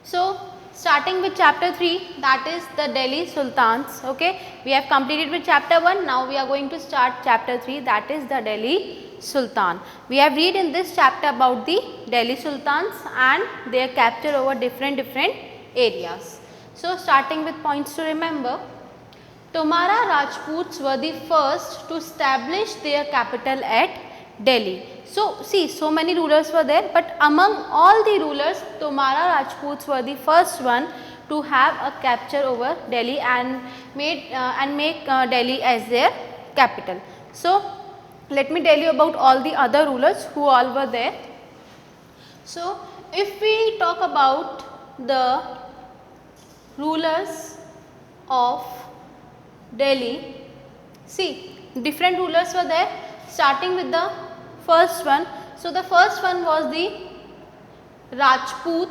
So starting with chapter 3, that is the Delhi Sultans. Okay, we have completed with chapter 1. Now we are going to start chapter 3, that is the Delhi Sultan. We have read in this chapter about the Delhi Sultans and their capture over different areas. So starting with points to remember. Tomara Rajputs were the first to establish their capital at Delhi. So see, so many rulers were there, but among all the rulers, Tomara Rajputs were the first one to have a capture over Delhi and make Delhi as their capital. So let me tell you about all the other rulers who all were there. So if we talk about the rulers of Delhi, see, different rulers were there, starting with the first one. So the first one was the Rajput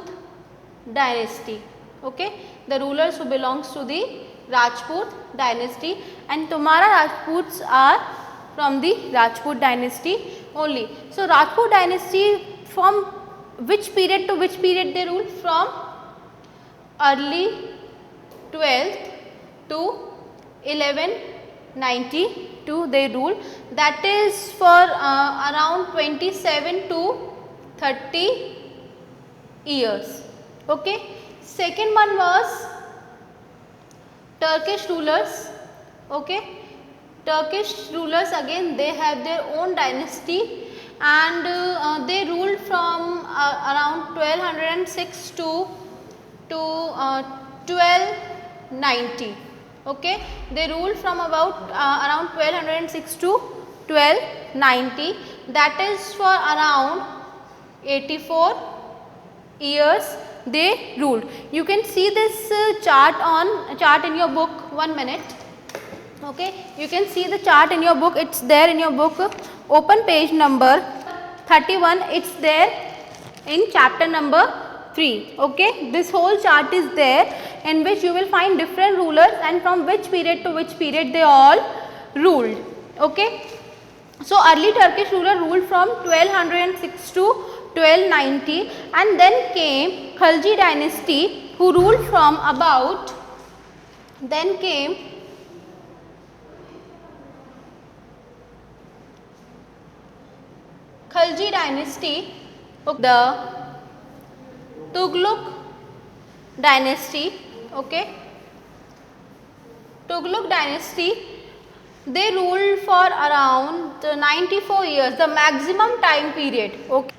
dynasty. Okay, the rulers who belongs to the Rajput dynasty, and Tomara Rajputs are from the Rajput dynasty only. So Rajput dynasty, from which period to which period they ruled? From early 12th to 1192 they ruled, that is for around 27 to 30 years. Okay. Second one was Turkish rulers. Okay. Turkish rulers, again they have their own dynasty and they ruled from around 1206 to 1290. Okay, they ruled from about around 1206 to 1290, that is for around 84 years they ruled. You can see this chart in your book. 1 minute. Okay, you can see the chart in your book. It's there in your book. Open page number 31. It's there in chapter number 3. Okay, this whole chart is there, in which you will find different rulers and from which period to which period they all ruled. Okay, so early Turkish ruler ruled from 1206 to 1290, and then came Khalji dynasty, who ruled from about, then came Khalji dynasty, the Tughlaq dynasty. Okay, Tughlaq dynasty, they ruled for around 94 years, the maximum time period. Okay.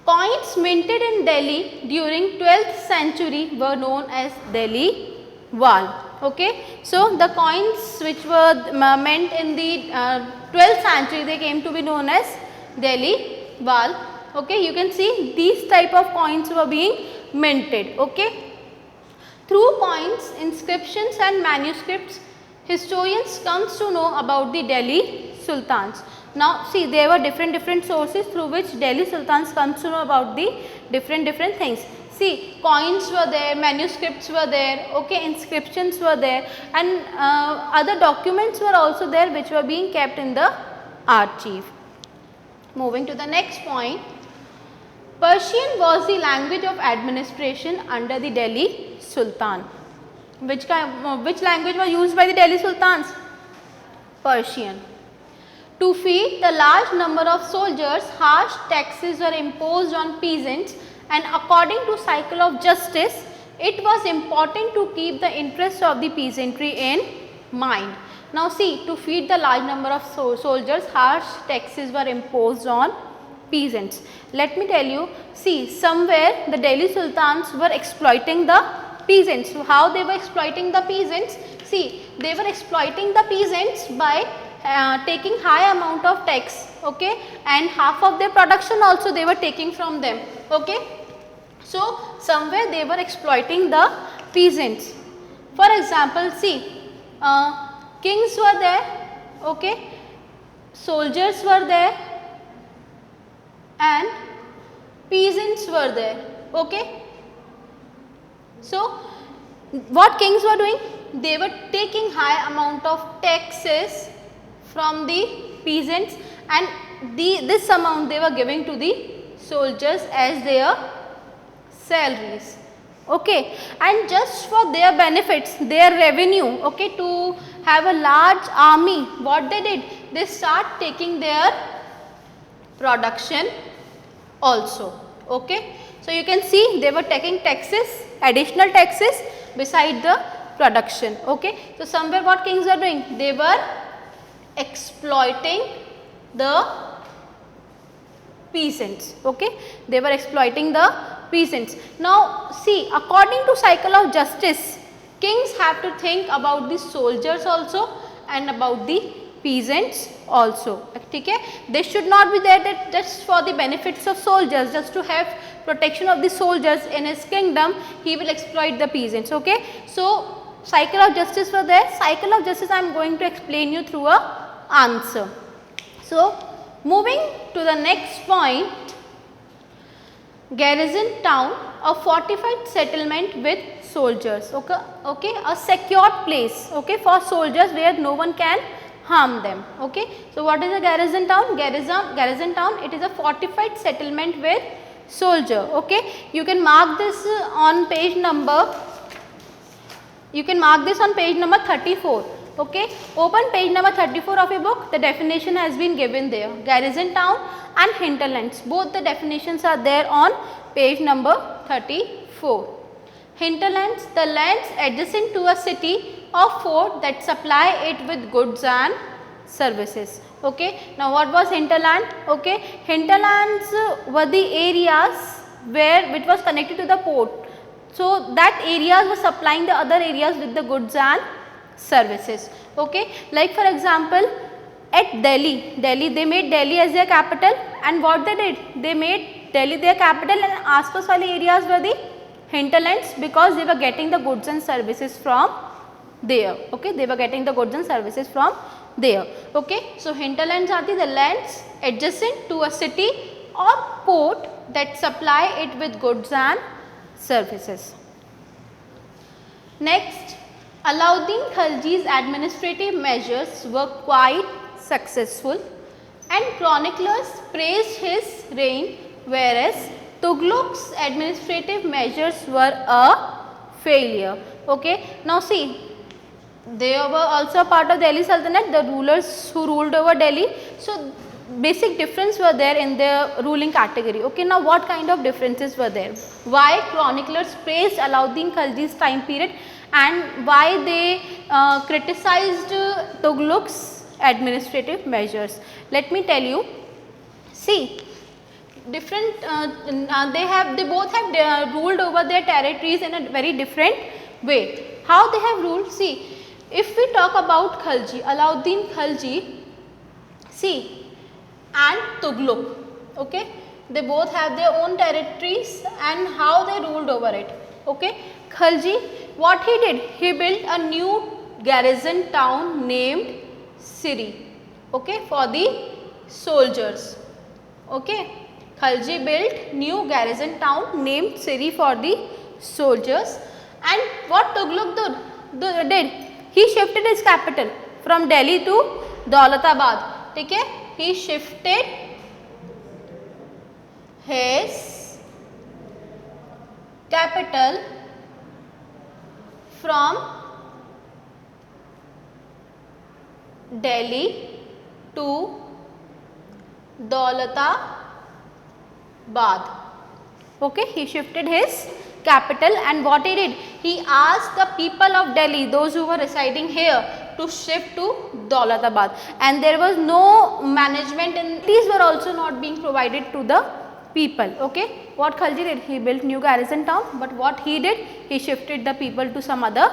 Coins minted in Delhi during 12th century were known as Delhi Wal. Okay, so the coins which were meant in the 12th century, they came to be known as Delhi Wal. Okay, you can see these type of coins were being minted. Okay, through coins, inscriptions and manuscripts, historians comes to know about the Delhi Sultans. Now see, there were different sources through which Delhi Sultans comes to know about the different things. See, coins were there, manuscripts were there, okay, inscriptions were there, and other documents were also there which were being kept in the archive. Moving to the next point. Persian was the language of administration under the Delhi Sultan. Which language was used by the Delhi Sultans? Persian. To feed the large number of soldiers, harsh taxes were imposed on peasants, and according to cycle of justice, it was important to keep the interests of the peasantry in mind. Now see, to feed the large number of soldiers, harsh taxes were imposed on peasants. Let me tell you, see, somewhere the Delhi Sultans were exploiting the peasants. So how they were exploiting the peasants? See, they were exploiting the peasants by taking high amount of tax, okay, and half of their production also they were taking from them. Okay, so somewhere they were exploiting the peasants. For example, see, kings were there, okay, soldiers were there, and peasants were there. Okay, so what kings were doing? They were taking high amount of taxes from the peasants, and this amount they were giving to the soldiers as their salaries. Okay, and just for their benefits, their revenue, okay, to have a large army, what they did, they start taking their production also. Okay, so you can see they were taking taxes, additional taxes beside the production. Okay, so somewhere what kings were doing, they were exploiting the peasants. Okay, they were exploiting the peasants. Now see, according to cycle of justice, kings have to think about the soldiers also and about the peasants also. Okay, they should not be there that just for the benefits of soldiers, just to have protection of the soldiers in his kingdom, he will exploit the peasants. Okay, so cycle of justice were there. Cycle of justice I am going to explain you through a answer. So moving to the next point, garrison town, a fortified settlement with soldiers. Okay, okay, a secured place, okay, for soldiers where no one can harm them. Okay, so what is a garrison town? Garrison town, it is a fortified settlement with soldier. Okay, you can mark this on page number. You can mark this on page number 34. Okay, open page number 34 of your book. The definition has been given there. Garrison town and hinterlands, both the definitions are there on page number 34. Hinterlands, the lands adjacent to a city or fort that supply it with goods and services. Okay, now what was hinterland? Okay, hinterlands were the areas which was connected to the port. So that areas were supplying the other areas with the goods and services. Okay, like for example, at Delhi, they made Delhi as their capital, and what they did, they made Delhi their capital and आसपास वाले areas were the hinterlands because they were getting the goods and services from there. Okay, they were getting the goods and services from there. Okay, so hinterlands are the lands adjacent to a city or port that supply it with goods and services. Next, Alauddin Khalji's administrative measures were quite successful and chroniclers praised his reign, whereas Tughlaq's administrative measures were a failure. Okay, now see, they were also a part of Delhi Sultanate, the rulers who ruled over Delhi. So basic difference were there in their ruling category. Okay, now what kind of differences were there? Why chroniclers praised Alauddin Khalji's time period and why they criticized Tughlaq's administrative measures? Let me tell you. See, different they both have ruled over their territories in a very different way. How they have ruled? See, if we talk about Khalji, Alauddin Khalji, see, and Tughlaq, okay, they both have their own territories and how they ruled over it. Okay, Khalji, what he did, he built a new garrison town named Siri, okay, for the soldiers. Okay, Khalji built new garrison town named Siri for the soldiers. And what Tughlaq did, he shifted his capital from Delhi to Daulatabad. Okay, he shifted his capital from Delhi to Daulatabad. Okay, he shifted his capital, and what he did, he asked the people of Delhi, those who were residing here, to shift to Daulatabad, and there was no management and these were also not being provided to the people. Okay, what Khalji did, he built new garrison town, but what he did, he shifted the people to some other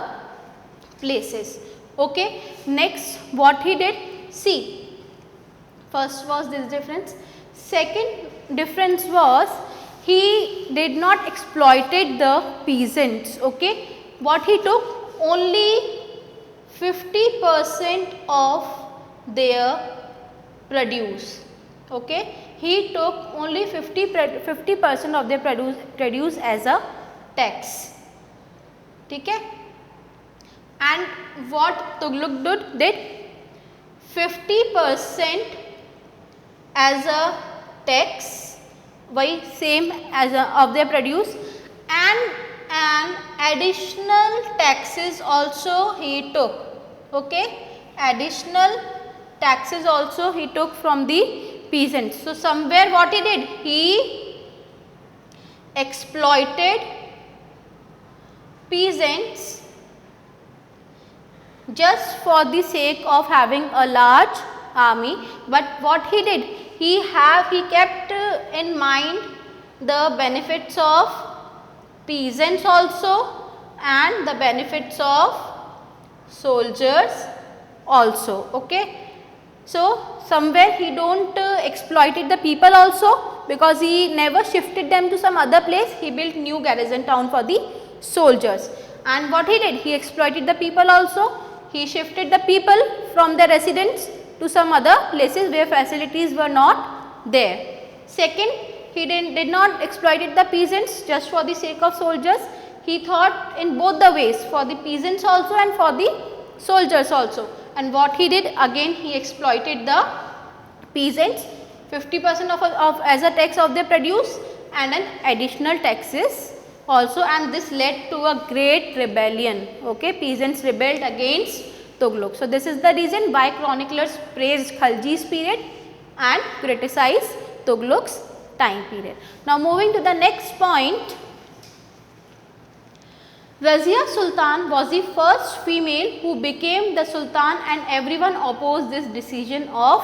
places. Okay, next what he did, see, first was this difference, second difference was he did not exploited the peasants. Okay, what he took, only 50% of their produce. Okay, he took only 50% of their produce as a tax. Okay, and what Tughlaq did, 50% as a tax, why same as of their produce, and additional taxes also he took. Okay, additional taxes also he took from the peasants. So somewhere what he did, he exploited peasants just for the sake of having a large army. But what he did, he kept in mind the benefits of peasants also and the benefits of soldiers also. Okay, so somewhere he don't exploited the people also, because he never shifted them to some other place. He built new garrison town for the soldiers. And what he did, he exploited the people also. He shifted the people from their residence to some other places where facilities were not there. Second, he did not exploited the peasants just for the sake of soldiers. He thought in both the ways, for the peasants also and for the soldiers also. And what he did, again he exploited the peasants, 50% of as a tax of their produce and an additional taxes also, and this led to a great rebellion. Okay, peasants rebelled against Tughlaq. So this is the reason why chroniclers praised Khalji's period and criticized Tughlaq's time period. Now moving to the next point, Razia Sultan was the first female who became the Sultan, and everyone opposed this decision of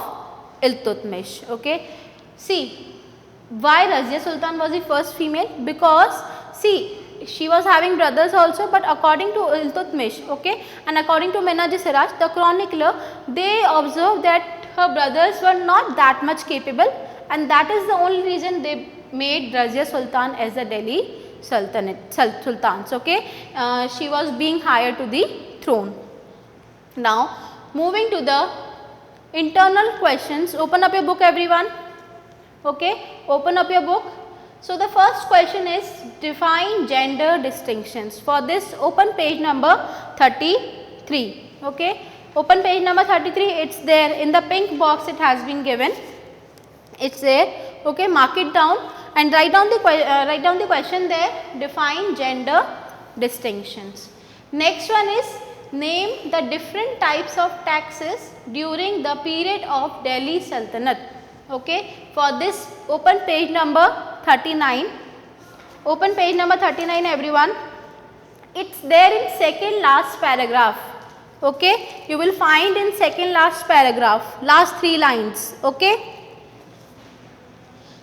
Iltutmish. Okay, see why Razia Sultan was the first female? Because see, she was having brothers also, but according to Iltutmish, okay, and according to Menaj Siraj, the chronicler, they observed that her brothers were not that much capable, and that is the only reason they made Razia Sultan as the Delhi Sultans. Okay, she was being higher to the throne. Now moving to the internal questions. Open up your book everyone. Okay, open up your book. So the first question is define gender distinctions. For this, open page number 33. Okay, open page number 33. It's there in the pink box. It has been given. It's there. Okay, mark it down and write down the question there. Define gender distinctions. Next one is name the different types of taxes during the period of Delhi Sultanate. Okay, for this, open page number 39. Open page number 39 everyone. It's there in second last paragraph. Okay, you will find in second last paragraph, last 3 lines. Okay.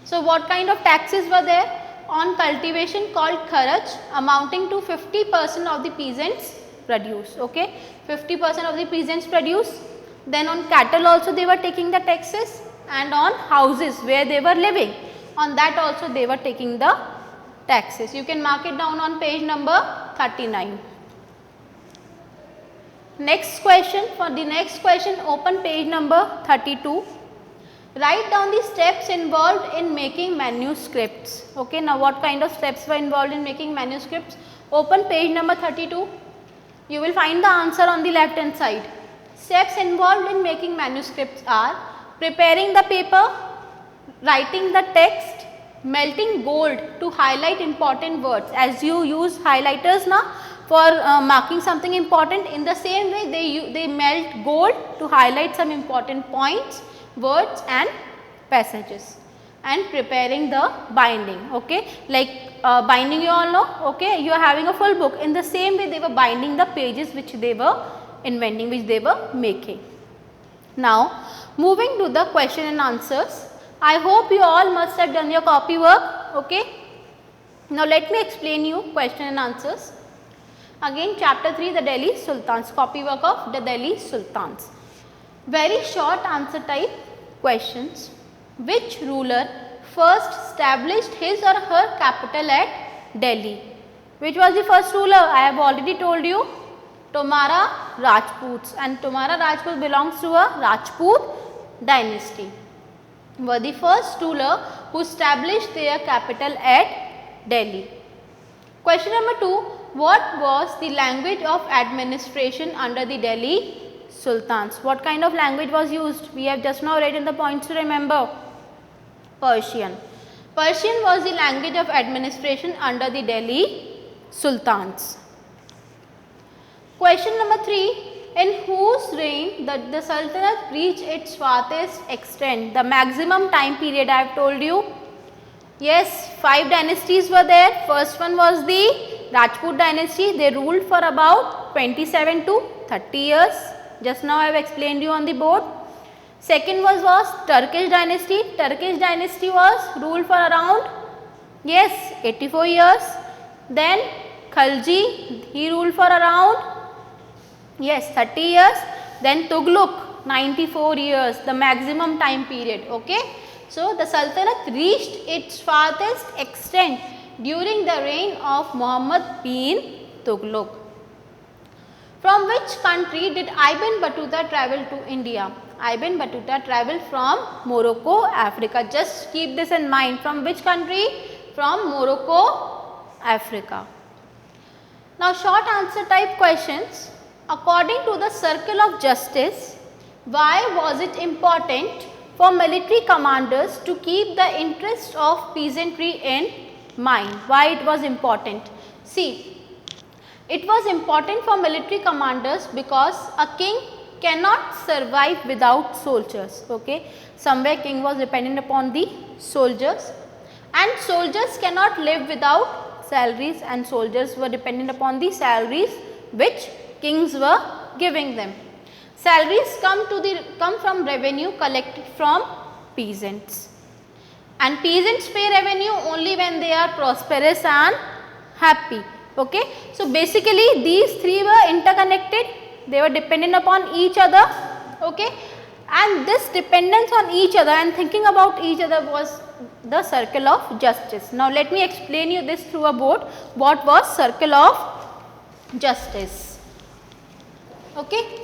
So what kind of taxes were there? On cultivation called kharaj, amounting to 50% of the peasants' produce. Okay, 50% of the peasants' produce. Then on cattle also they were taking the taxes, and on houses where they were living, on that also they were taking the taxes. You can mark it down on page number 39. Next question, for the next question, open page number 32. Write down the steps involved in making manuscripts. Okay, now what kind of steps were involved in making manuscripts? Open page number 32. You will find the answer on the left hand side. Steps involved in making manuscripts are preparing the paper, writing the text, melting gold to highlight important words. As you use highlighters now for marking something important, in the same way they melt gold to highlight some important points, words and passages. And preparing the binding. Okay, like binding, you all know. Okay, you are having a full book. In the same way they were binding the pages which they were inventing, which they were making. Now moving to the question and answers. I hope you all must have done your copy work. Okay. Now let me explain you question and answers. Again, chapter 3, the Delhi Sultans, copy work of the Delhi Sultans. Very short answer type questions. Which ruler first established his or her capital at Delhi? Which was the first ruler? I have already told you, Tomara Rajputs, and Tomara Rajput belongs to a Rajput dynasty. Were the first ruler who established their capital at Delhi. Question number 2. What was the language of administration under the Delhi Sultans? What kind of language was used? We have just now read in the points to remember. Persian. Persian was the language of administration under the Delhi Sultans. Question number 3. In whose reign the Sultanate reached its farthest extent? The maximum time period I have told you. Yes, 5 dynasties were there. First one was the Rajput dynasty. They ruled for about 27 to 30 years. Just now I have explained you on the board. Second was Turkish dynasty. Turkish dynasty was ruled for around, yes, 84 years. Then Khalji, he ruled for around, yes, 30 years. Then Tughlaq, 94 years, the maximum time period. Okay. So, the Sultanate reached its farthest extent during the reign of Muhammad bin Tughlaq. From which country did Ibn Battuta travel to India? Ibn Battuta travelled from Morocco, Africa. Just keep this in mind. From which country? From Morocco, Africa. Now, short answer type questions. According to the circle of justice, why was it important for military commanders to keep the interest of peasantry in mind? Why it was important? See, it was important for military commanders because a king cannot survive without soldiers. Okay, somewhere king was dependent upon the soldiers, and soldiers cannot live without salaries, and soldiers were dependent upon the salaries which kings were giving them. Salaries come from revenue collected from peasants, and peasants pay revenue only when they are prosperous and happy. Okay. So, basically these three were interconnected, they were dependent upon each other. Okay. And this dependence on each other and thinking about each other was the circle of justice. Now, let me explain you this through a board. What was circle of justice? Okay.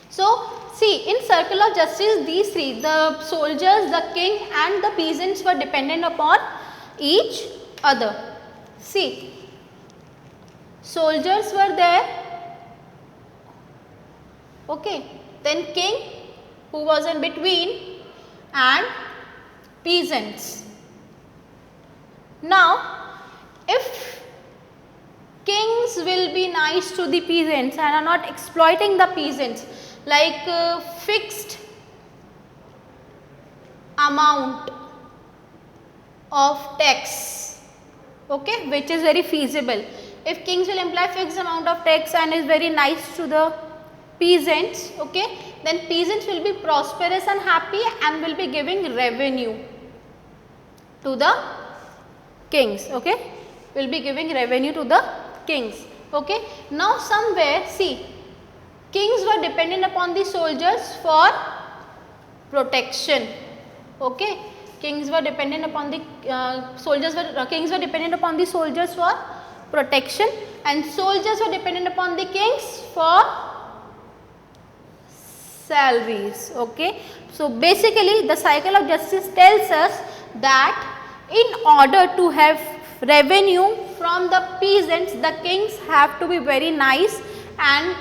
So, see, in circle of justice, these three, the soldiers, the king and the peasants were dependent upon each other. See, soldiers were there, okay, then king who was in between, and peasants. Now, if kings will be nice to the peasants and are not exploiting the peasants, like fixed amount of tax, okay, which is very feasible. If kings will imply fixed amount of tax and is very nice to the peasants, okay, then peasants will be prosperous and happy and will be giving revenue to the kings, okay, will be giving revenue to the kings. Okay. Now, somewhere, see, kings were dependent upon the soldiers for protection. Okay. Kings were dependent upon the kings were dependent upon the soldiers for protection, and soldiers were dependent upon the kings for salaries. Okay. So, basically the cycle of justice tells us that in order to have revenue from the peasants, the kings have to be very nice, and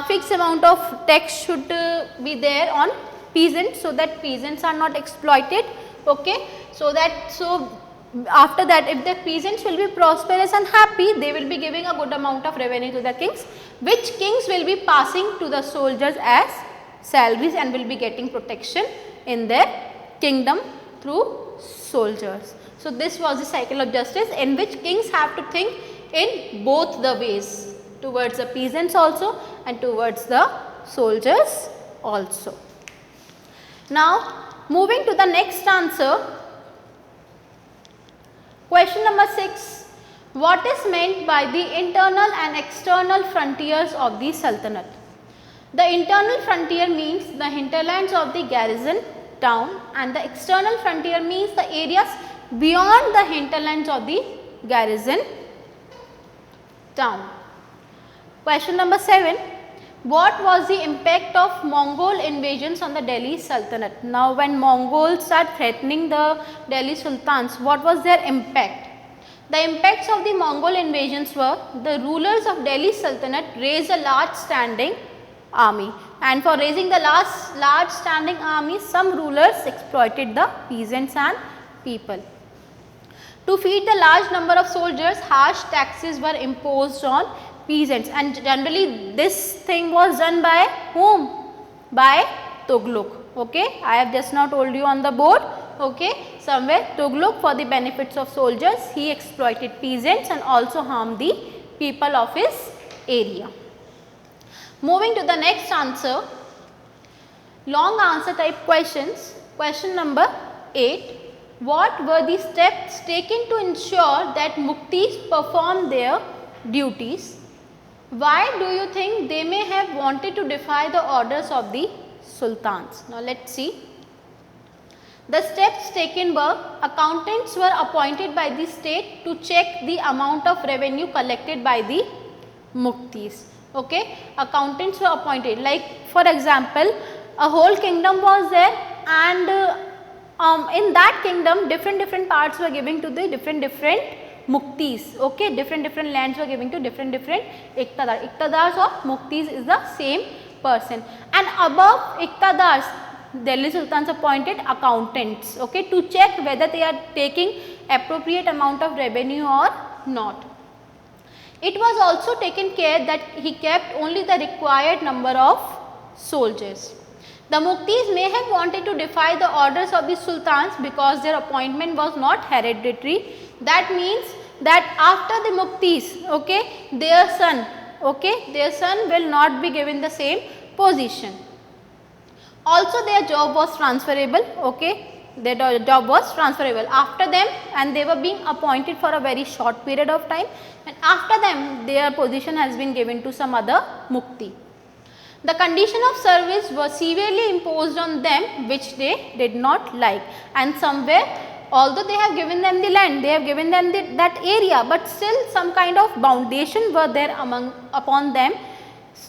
fixed amount of tax should be there on peasants, so that peasants are not exploited. Okay. So, after that, if the peasants will be prosperous and happy, they will be giving a good amount of revenue to the kings, which kings will be passing to the soldiers as salaries and will be getting protection in their kingdom through soldiers. So, this was the cycle of justice in which kings have to think in both the ways, towards the peasants also and towards the soldiers also. Now, moving to the next answer, question number 6. What is meant by the internal and external frontiers of the Sultanate? The internal frontier means the hinterlands of the garrison town, and the external frontier means the areas beyond the hinterlands of the garrison town. Question number 7. What was the impact of Mongol invasions on the Delhi Sultanate? Now, when Mongols are threatening the Delhi Sultans, what was their impact? The impacts of the Mongol invasions were the rulers of Delhi Sultanate raised a large standing army, and for raising the large standing army, some rulers exploited the peasants and people. To feed the large number of soldiers, harsh taxes were imposed on peasants, and generally this thing was done by whom? By Tughlaq. Okay, I have just now told you on the board. Okay, somewhere Tughlaq, for the benefits of soldiers, he exploited peasants and also harmed the people of his area. Moving to the next answer, long answer type questions. Question number 8. What were the steps taken to ensure that Muktis perform their duties? Why do you think they may have wanted to defy the orders of the sultans? Now let us see. The steps taken were, accountants were appointed by the state to check the amount of revenue collected by the Muktis. Okay, accountants were appointed, like for example, a whole kingdom was there, and in that kingdom different parts were given to the different Muktis. Okay, different lands were given to different Iqtadar. Iqtadars or Muktis is the same person, and above Iqtadars, Delhi Sultans appointed accountants, okay, to check whether they are taking appropriate amount of revenue or not. It was also taken care that he kept only the required number of soldiers. The Muktis may have wanted to defy the orders of the sultans because their appointment was not hereditary. That means that after the Muktis, okay, their son will not be given the same position. Also their job was transferable, okay, their job was transferable after them, and they were being appointed for a very short period of time, and after them their position has been given to some other Mukti. The condition of service was severely imposed on them which they did not like, and somewhere, although they have given them the land, they have given them that area, but still some kind of foundation were there upon them,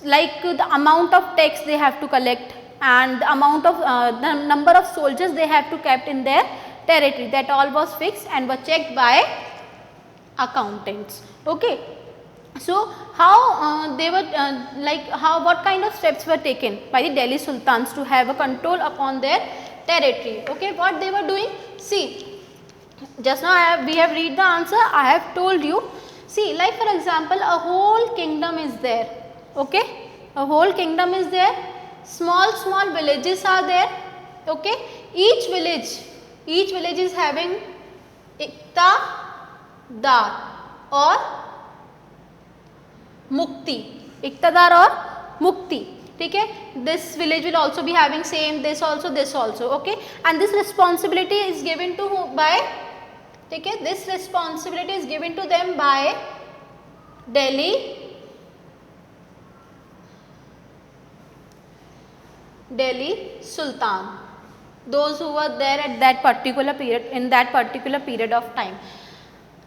like the amount of tax they have to collect and the amount of the number of soldiers they have to kept in their territory, that all was fixed and were checked by accountants. Okay. So how they were what kind of steps were taken by the Delhi Sultans to have a control upon their territory? Okay, what they were doing? See, just now we have read the answer. I have told you. See, like for example, a whole kingdom is there. Okay, a whole kingdom is there. Small villages are there. Okay, each village is having Iqtadar or Mukti, Iqtadar or Mukti. Okay, this village will also be having same, this also, okay, and this responsibility is given to who? By, okay, this responsibility is given to them by Delhi Sultan, those who were there at that particular period, in that particular period of time.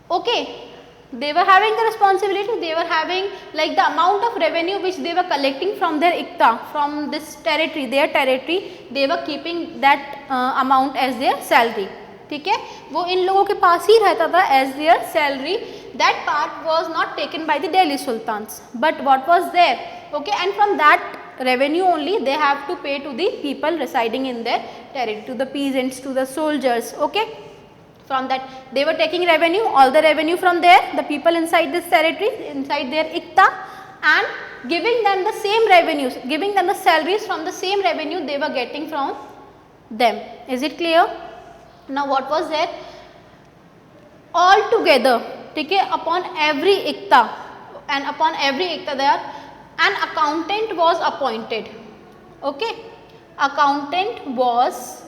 Okay, they were having the responsibility, they were having like the amount of revenue which they were collecting from their Iqta, from this territory, their territory, they were keeping that amount as their salary. ठीक है, वो इन लोगों के पास ही रहता था as their salary. That part was not taken by the Delhi Sultans, but what was there? Okay, and from that revenue only they have to pay to the people residing in their territory, to the peasants, to the soldiers. Okay, from that they were taking revenue, all the revenue from there, the people inside this territory, inside their Iqta, and giving them the same revenues, giving them the salaries from the same revenue they were getting from them. Is it clear? Now what was there? All together, okay, upon every Iqta and upon every Iqta there, an accountant was appointed. Okay, accountant was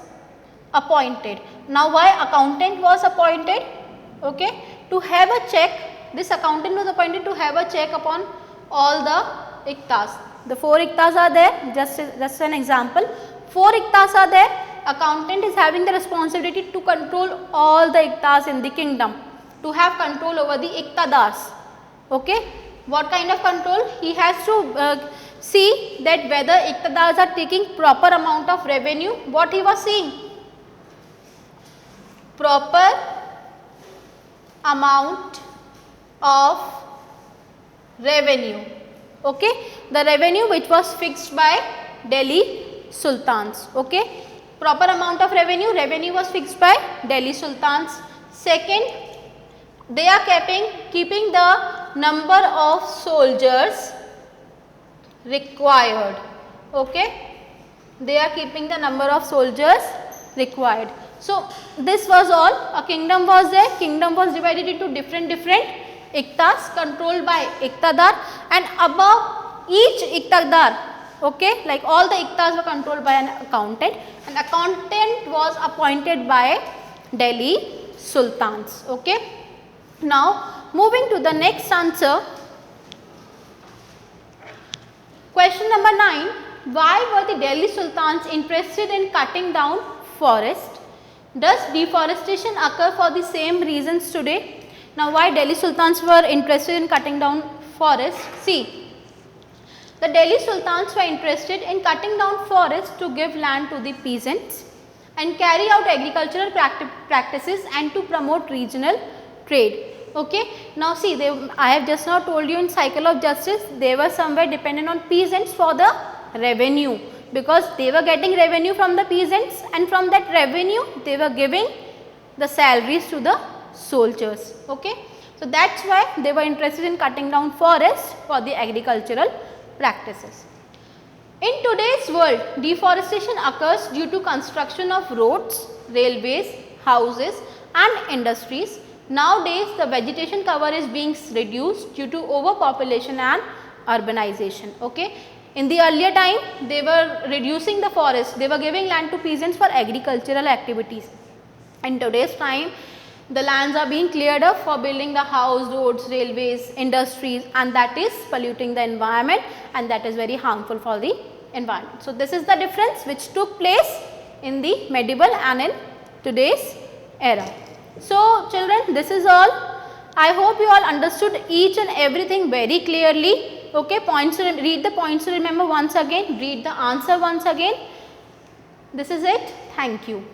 appointed. Now why accountant was appointed? Okay, to have a check, this accountant was appointed to have a check upon all the Iqtas. The 4 Iqtas are there, just an example, 4 Iqtas are there. Accountant is having the responsibility to control all the Iqtas in the kingdom, to have control over the Iqtadars. Okay, what kind of control? He has to see that whether Iqtadars are taking proper amount of revenue. What he was seeing? Proper amount of revenue. Okay, the revenue which was fixed by Delhi Sultans. Okay, proper amount of revenue was fixed by Delhi Sultans. Second, they are keeping the number of soldiers required. Okay, they are keeping the number of soldiers required. So this was all. A kingdom was there. Kingdom was divided into different iktas controlled by iktadar, and above each iktadar, okay, like all the iktas were controlled by an accountant, and accountant was appointed by Delhi sultans. Okay. Now moving to the next answer. Question number 9. Why were the Delhi sultans interested in cutting down forest? Does deforestation occur for the same reasons today? Now why Delhi sultans were interested in cutting down forest? See, the Delhi sultans were interested in cutting down forests to give land to the peasants and carry out agricultural practices and to promote regional trade. Okay. Now see, I have just now told you in cycle of justice, they were somewhere dependent on peasants for the revenue, because they were getting revenue from the peasants, and from that revenue they were giving the salaries to the soldiers. Okay. So that's why they were interested in cutting down forests for the agricultural practices. In today's world, deforestation occurs due to construction of roads, railways, houses and industries. Nowadays, the vegetation cover is being reduced due to overpopulation and urbanization. Okay. In the earlier time, they were reducing the forest, they were giving land to peasants for agricultural activities. In today's time, the lands are being cleared up for building the house, roads, railways, industries, and that is polluting the environment, and that is very harmful for the environment. So this is the difference which took place in the medieval and in today's era. So children, this is all. I hope you all understood each and everything very clearly. Okay, points to read the points to remember once again, read the answer once again. This is it. Thank you.